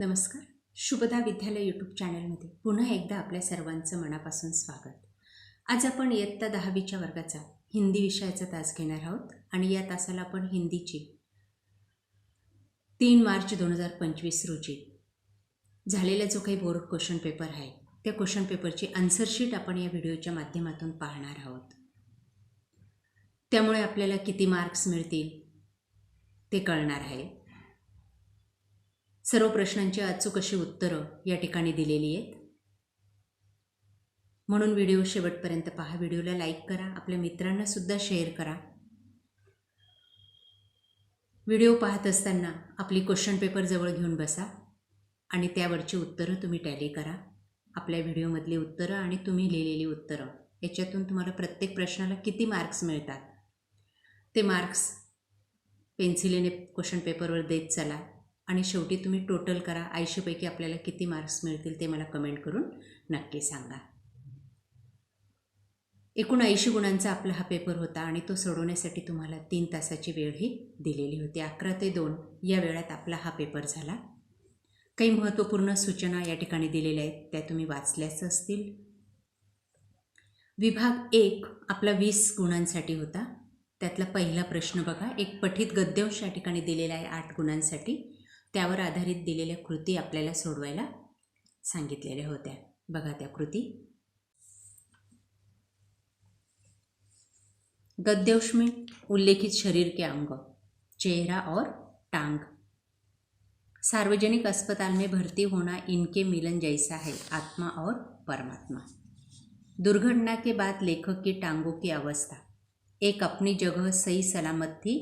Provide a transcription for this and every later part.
नमस्कार. शुभदा विद्यालय यूट्यूब चॅनलमध्ये पुन्हा एकदा आपल्या सर्वांचं मनापासून स्वागत. आज आपण इयत्ता 10वीच्या वर्गाचा हिंदी विषयाचा तास घेणार आहोत आणि या तासाला आपण हिंदीची 3 मार्च 2025 रोजी झालेला जो काही बोर्ड क्वेश्चन पेपर आहे त्या क्वेश्चन पेपरची आन्सर शीट आपण या व्हिडिओच्या माध्यमातून पाहणार आहोत. त्यामुळे आपल्याला किती मार्क्स मिळतील ते कळणार आहे. सर्व प्रश्नांची अचूक अशी उत्तरं या ठिकाणी दिलेली आहेत. म्हणून व्हिडिओ शेवटपर्यंत पहा. व्हिडिओला लाईक करा, आपल्या मित्रांना सुद्धा शेअर करा. व्हिडिओ पाहत असताना आपली क्वेश्चन पेपर जवळ घेऊन बसा आणि त्यावरची उत्तरं तुम्ही टॅली करा. आपल्या व्हिडिओमधली उत्तरं आणि तुम्ही लिहिलेली उत्तरं याच्यातून तुम्हाला प्रत्येक प्रश्नाला किती मार्क्स मिळतात ते मार्क्स पेन्सिलीने क्वेश्चन पेपरवर देत चला आणि शेवटी तुम्ही टोटल करा. 80 पैकी आपल्याला किती मार्क्स मिळतील ते मला कमेंट करून नक्की सांगा. एकूण 80 गुणांचा आपला हा पेपर होता आणि तो सोडवण्यासाठी तुम्हाला 3 तासाची वेळही दिलेली होती. 11 ते 2 या वेळात आपला हा पेपर झाला. काही महत्त्वपूर्ण सूचना या ठिकाणी दिलेल्या आहेत, त्या तुम्ही वाचल्याच असतील. विभाग 1 आपला 20 गुणांसाठी होता. त्यातला पहिला प्रश्न बघा. एक पठित गद्यांश या ठिकाणी दिलेला आहे 8 गुणांसाठी. त्यावर आधारित दिलेल्या कृती आपल्याला सोडवायला सांगितलेल्या होत्या. बघा त्या कृती. गद्यांश में उल्लेखित शरीर के अंग, चेहरा और टांग. सार्वजनिक अस्पताल में भर्ती होना इनके मिलन जैसा है, आत्मा और परमात्मा. दुर्घटना के बाद लेखक की टांगों की अवस्था, एक अपनी जगह सही सलामत थी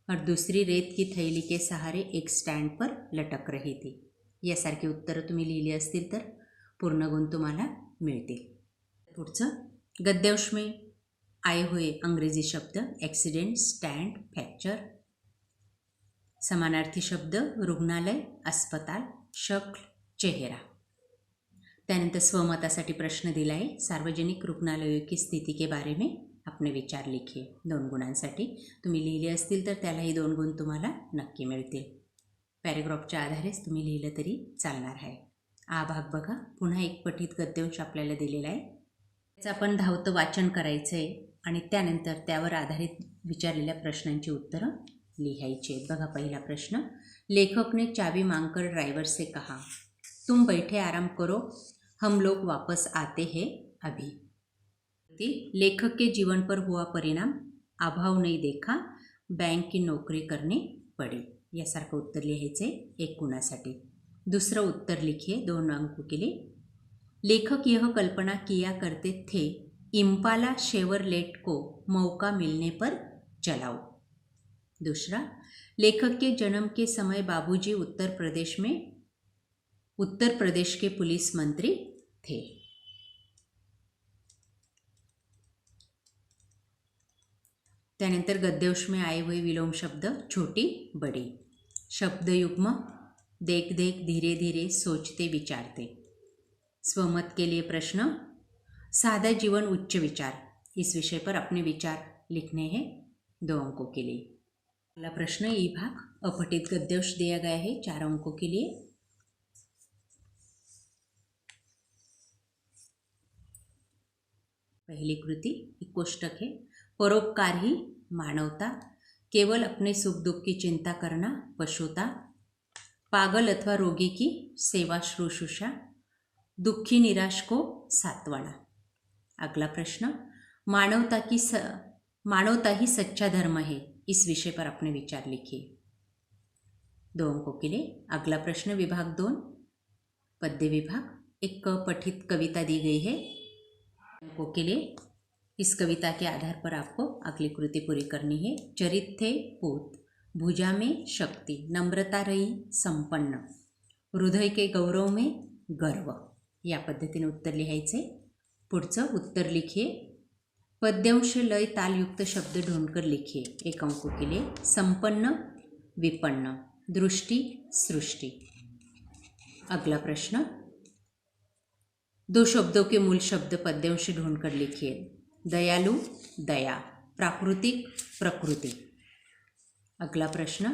और दूसरी रेत की थैली के सहारे एक स्टैंड पर लटक रही थी. यासारखी उत्तरं तुम्ही लिहिली असतील तर पूर्ण गुण तुम्हाला मिळतील. पुढचं. गद्यांश में आए हुए अंग्रेजी शब्द ॲक्सिडेंट, स्टँड, फ्रॅक्चर. समानार्थी शब्द रुग्णालय, अस्पताल, शक्ल, चेहरा. त्यानंतर स्वमतासाठी प्रश्न दिला आहे. सार्वजनिक रुग्णालयों की स्थिति के बारे में अपने विचार लिखिए. 2 गुणांसाठी तुम्ही लिहिले असतील तर त्यालाही 2 गुण तुम्हाला नक्की मिळतील. पॅरेग्राफच्या आधारेच तुम्ही लिहिलं तरी चालणार आहे. हा भाग बघा. पुन्हा एक पठित गद्यांश आपल्याला दिलेला आहे. त्याचं आपण धावतं वाचन करायचं आहे आणि त्यानंतर त्यावर आधारित विचारलेल्या प्रश्नांची उत्तरं लिहायची आहेत. बघा पहिला प्रश्न. लेखक ने चाबी मांगकर ड्राइवर से कहा, तुम बैठे आराम करो, हम लोग वापस आते हैं अभी. लेखक के जीवन पर हुआ परिणाम, अभाव नहीं देखा, बैंक की नौकरी करनी पड़ी. यासारखं उत्तर लिहायचे 1 गुणासाठी. दूसरा उत्तर लिखिए 2 अंकों के लिए. लेखक यह कल्पना किया करते थे, इम्पाला शेवरलेट को मौका मिलने पर चलाओ. दूसरा. लेखक के जन्म के समय बाबूजी उत्तर प्रदेश के पुलिस मंत्री थे. त्यानंतर गद्यांश में आए हुए विलोम शब्द छोटी, बड़ी. शब्दयुग्म देख देख, धीरे धीरे, सोचते, विचारते. स्वमत के लिए प्रश्न. सादा जीवन उच्च विचार. इस विषय पर अपने विचार लिखने हैं 2 अंकों के लिए. अगला प्रश्न. ई भाग. अपठित गद्यांश दिया गया है 4 अंकों के लिए. पहली कृति एक कोष्टक है. परोपकार ही मानवता, केवल अपने सुख दुख की चिंता करना पशुता, पागल अथवा रोगी की सेवा शुश्रूषा, दुखी निराश को सांत्वना. अगला प्रश्न. मानवता ही सच्चा धर्म है. इस विषय पर अपने विचार लिखिए. 2 अंकों के लिए. अगला प्रश्न. विभाग 2 पद्य विभाग. एक पठित कविता दी गई है अंकों के लिए. इस कविता के आधार पर आपको अगली कृति पूरी करनी है. चरित थे पूत, भुजा में शक्ति, नम्रता रही संपन्न, हृदय के गौरव में गर्व. या पद्धतीने उत्तर लिहायचे. पुढचं. उत्तर लिखिए. पद्यांश लय तालयुक्त शब्द ढूंढकर लिखिए. 1 अंकों के लिए. संपन्न, विपन्न, दृष्टि, सृष्टि. अगला प्रश्न. 2 शब्दों के मूल शब्द पद्यांश ढूंढकर लिखिए. दयालु, दया, प्राकृतिक, प्रकृति. अगला प्रश्न.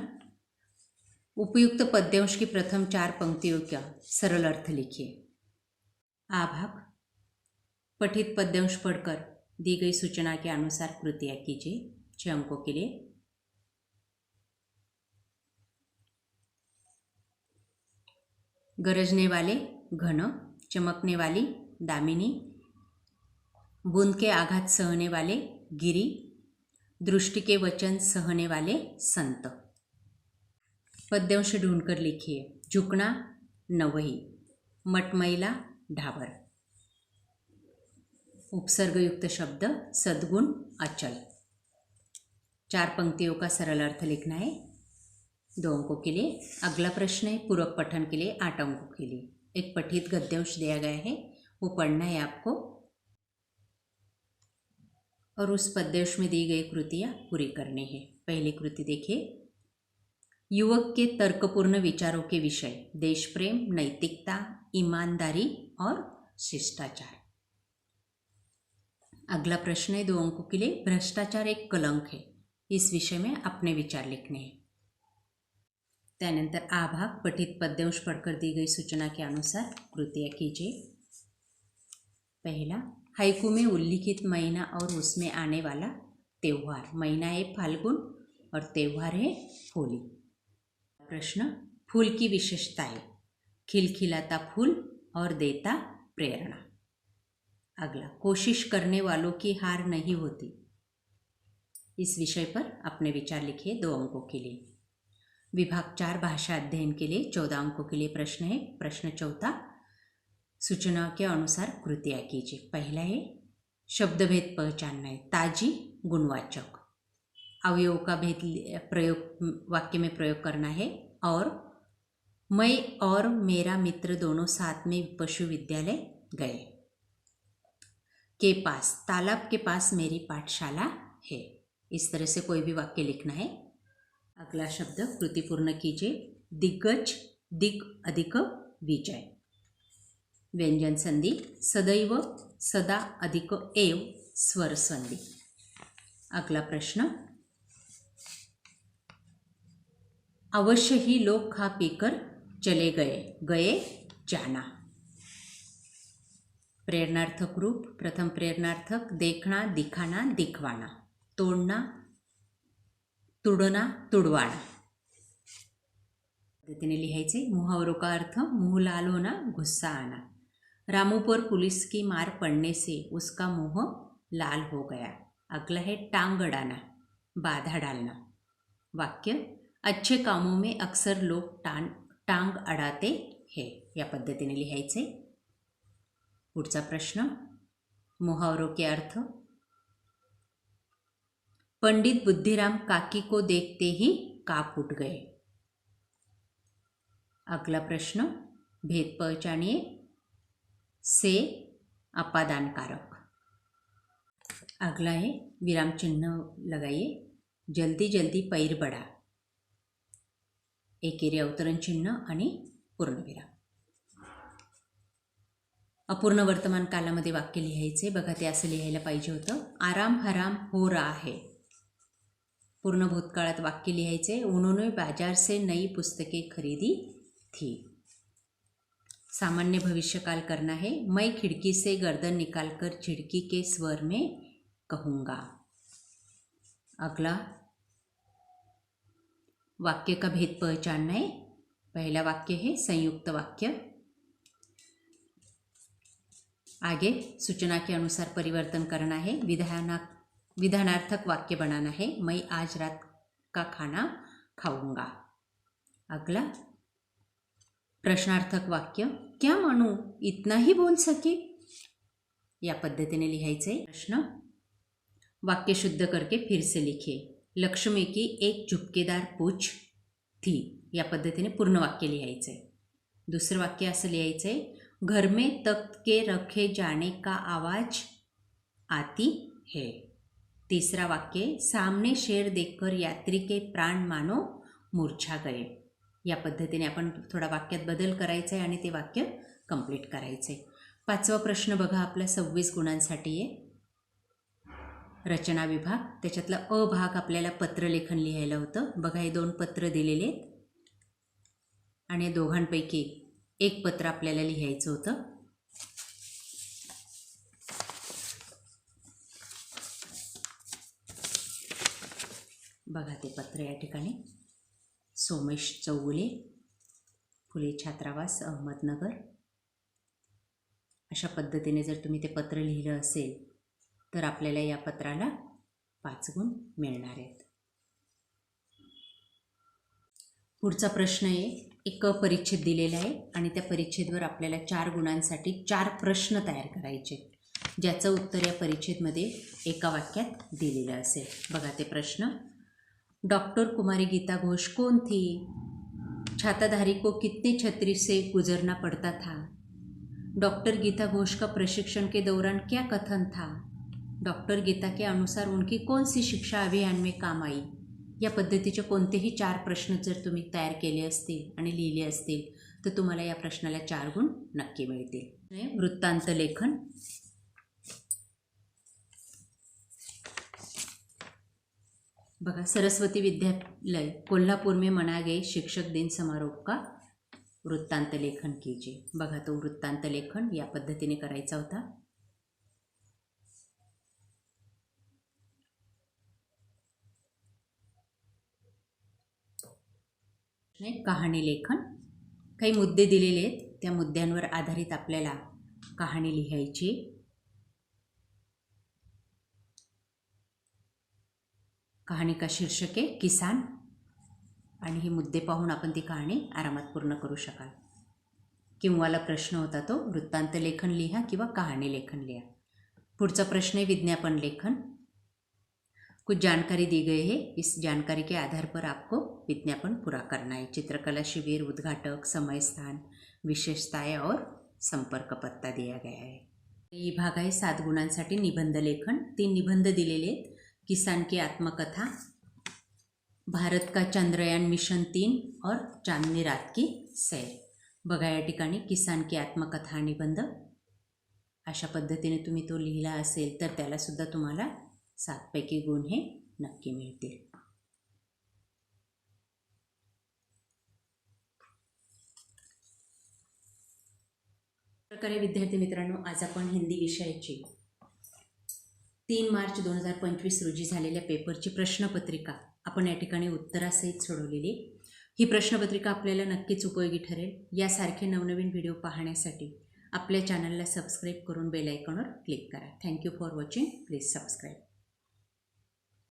उपयुक्त पद्यांश की प्रथम 4 पंक्तियों का सरल अर्थ लिखिए। आ भाग पठित पद्यांश पढ़कर दी गई सूचना के अनुसार कृतियाँ कीजिए 6 अंकों के लिए। गरजने वाले घन, चमकने वाली दामिनी, बूंद के आघात सहने वाले गिरी, दृष्टि के वचन सहने वाले संत। पद्यांश ढूंढकर लिखिए। झुकना नवही, मटमैला ढाबर। उपसर्ग युक्त शब्द सद्गुण अचल। 4 पंक्तियों का सरल अर्थ लिखना है 2 अंकों के लिए। अगला प्रश्न है पूरक पठन के लिए 8 अंकों के लिए। एक पठित गद्यांश दिया गया है, वो पढ़ना है आपको और उस पद्यांश में दी गई कृतियाँ पूरी करनी है। पहली कृति देखिए। युवक के तर्कपूर्ण विचारों के विषय देश प्रेम, नैतिकता, ईमानदारी और शिष्टाचार। अगला प्रश्न है 2 अंकों के लिए। भ्रष्टाचार एक कलंक है, इस विषय में अपने विचार लिखने हैं। त्यानंतर आ भाग पठित पद्यांश पढ़कर दी गई सूचना के अनुसार कृतियाँ कीजिए। पहला, हाइकू में उल्लिखित महीना और उसमें आने वाला त्योहार। महीना है फाल्गुन और त्योहार है होली। प्रश्न, फूल की विशेषताएं। खिलखिलाता फूल और देता प्रेरणा। अगला, कोशिश करने वालों की हार नहीं होती। इस विषय पर अपने विचार लिखिए 2 अंकों के लिए। विभाग 4 भाषा अध्ययन के लिए 14 अंकों के लिए प्रश्न है। प्रश्न चौथा, सूचना के अनुसार कृतियाँ कीजिए। पहला है शब्दभेद पहचानना है। ताजी गुणवाचक। अवयव का भेद प्रयोग वाक्य में प्रयोग करना है। और मैं और मेरा मित्र दोनों साथ में पशु विद्यालय गए। के पास, तालाब के पास मेरी पाठशाला है। इस तरह से कोई भी वाक्य लिखना है। अगला शब्द कृति पूर्ण कीजिए। दिग्गज, दिग अधिक विजय। व्यंजन संधि सदैव, सदा अधिक एव स्वर संधि। अगला प्रश्न, अवश्य ही लोग खा पीकर चले गए। गए जाना। प्रेरणार्थक रूप। प्रथम प्रेरणार्थक देखना, दिखाना, दिखवाना। तोड़ना, तुडना, तुडवाना। पद्धतीने लिहायचे। मुहावरों का अर्थ मुंह लाल होना, गुस्सा आना। रामू पर पुलिस की मार पड़ने से उसका मुंह लाल हो गया। अगला है टांग अड़ाना, बाधा डालना। वाक्य, अच्छे कामों में अक्सर लोग टांग अडाते हैं। या पद्धतीने लिहायचे। पुढचा प्रश्न, मुहावरों के अर्थ। पंडित बुद्धिराम काकी को देखते ही कांप उठ गए। अगला प्रश्न, भेद पहचानिए। से अपादान कारक। अगला है विराम चिन्ह लगाइए। जल्दी जल्दी पैर बढा। एकेरी अवतरण चिन्ह आणि पूर्णविराम। अपूर्ण वर्तमान कालामध्ये वाक्य लिहायचे। बघा ते असं लिहायला पाहिजे होतं। आराम हराम हो रहा है। पूर्ण भूतकाळात वाक्य लिहायचे। उन्होंने बाजार से नई पुस्तकें खरीदी थी। सामान्य भविष्यकाल करना है। मैं खिड़की से गर्दन निकालकर झिड़की के स्वर में कहूँगा। अगला वाक्य का भेद पहचानना है। पहला वाक्य है संयुक्त वाक्य। आगे सूचना के अनुसार परिवर्तन करना है। विधानार्थक वाक्य बनाना है। मैं आज रात का खाना खाऊंगा। अगला प्रश्नार्थक वाक्य, क्या मानू इतना ही बोल सके। या पद्धतीने लिहायचे। प्रश्न, वाक्य शुद्ध करके फिर से लिखिए। लक्ष्मी की एक झुपकेदार पूछ थी। या पद्धतीने पूर्ण वाक्य लिहायचे। दुसरं वाक्य असं लिहायचे, घर में तख्त के रखे जाने का आवाज आती है। तीसरा वाक्य, सामने शेर देखकर यात्री के प्राण मानो मूर्छा गए। या पद्धतीने आपण थोडा वाक्यात बदल करायचा आहे आणि ते वाक्य कंप्लीट करायचे। 5वा प्रश्न बघा आपला 26 गुणांसाठी आहे। रचना विभाग, त्याच्यातला अ भाग आपल्याला पत्रलेखन लिहायला होतं। बघा हे 2 पत्र दिलेले आहेत। आणि दोघांपैकी एक पत्र आपल्याला लिहायचं होतं. बघा ते पत्र या ठिकाणी. सोमेश चौगुले, फुले छात्रावास, अहमदनगर. अशा पद्धतीने जर तुम्ही ते पत्र लिहिलं असेल तर आपल्याला या पत्राला 5 गुण मिळणार आहेत. पुढचा प्रश्न आहे. एक परिच्छेद दिलेला आहे आणि त्या परिच्छेदवर आपल्याला 4 गुणांसाठी 4 प्रश्न तयार करायचे, ज्याचं उत्तर या परिच्छेदमध्ये एका वाक्यात दिलेलं असेल. बघा ते प्रश्न. डॉक्टर कुमारी गीता घोष कौन थी? छाताधारी को कितने छतरी से गुजरना पड़ता था? डॉक्टर गीता घोष का प्रशिक्षण के दौरान क्या कथन था? डॉक्टर गीता के अनुसार उनकी कौन सी शिक्षा अभियान में काम आई? या पद्धतीचे कोणतेही 4 प्रश्न जर तुम्ही तयार केले असतील आणि लिहिले असतील तर तुम्हाला या प्रश्नाला 4 गुण नक्की मिळतील. वृत्तांत लेखन. बघा, सरस्वती विद्यालय कोल्हापुर में मनाए गए शिक्षक दिन समारोह का वृत्तांत लेखन कीजिए. बघा तो वृत्तांत लेखन या पद्धतीने करायचा होता. कहाणी लेखन. काही मुद्दे दिलेले आहेत, त्या मुद्द्यांवर आधारित आपल्याला कहाणी लिहायची. कहाणी का शीर्षक आहे किसान आणि हे मुद्दे पाहून आपण ती कहाणी आरामात पूर्ण करू शकाल. किंवाला प्रश्न होता तो वृत्तांत लेखन लिहा किंवा कहानी लेखन लिहा. पुढचा प्रश्न है विज्ञापन लेखन. कुछ जानकारी दी गई है, इस जानकारी के आधार पर आपको विज्ञापन पूरा करना है. चित्रकला शिविर, उद्घाटक, समय, स्थान, विशेषताएं और संपर्क पत्ता दिया गया है. ये भाग आहे 7 गुणांसाठी निबंध लेखन. 3 निबंध दिलेले आहेत. किसान की आत्मकथा, भारत का चंद्रयान मिशन 3 और चांदनी रात की सैर. बघा या ठिकाणी किसान की आत्मकथा निबंध अशा पद्धतीने तुम्ही तो लिहिला असेल तर त्याला सुद्धा तुम्हाला 7 पैकी गुण हे नक्की मिळतील. प्रकारे विद्यार्थी मित्रांनो, आज आपण हिंदी विषयाची 3 मार्च 2025 रोजी झालेल्या पेपरची प्रश्नपत्रिका आपण या ठिकाणी उत्तरासहित सोडवलेली. ही प्रश्नपत्रिका आपल्याला नक्कीच उपयोगी ठरेल. यासारखे नवनवीन व्हिडिओ पाहण्यासाठी आपल्या चॅनलला सबस्क्राईब करून बेल आयकॉनवर क्लिक करा. Thank you for watching. Please subscribe.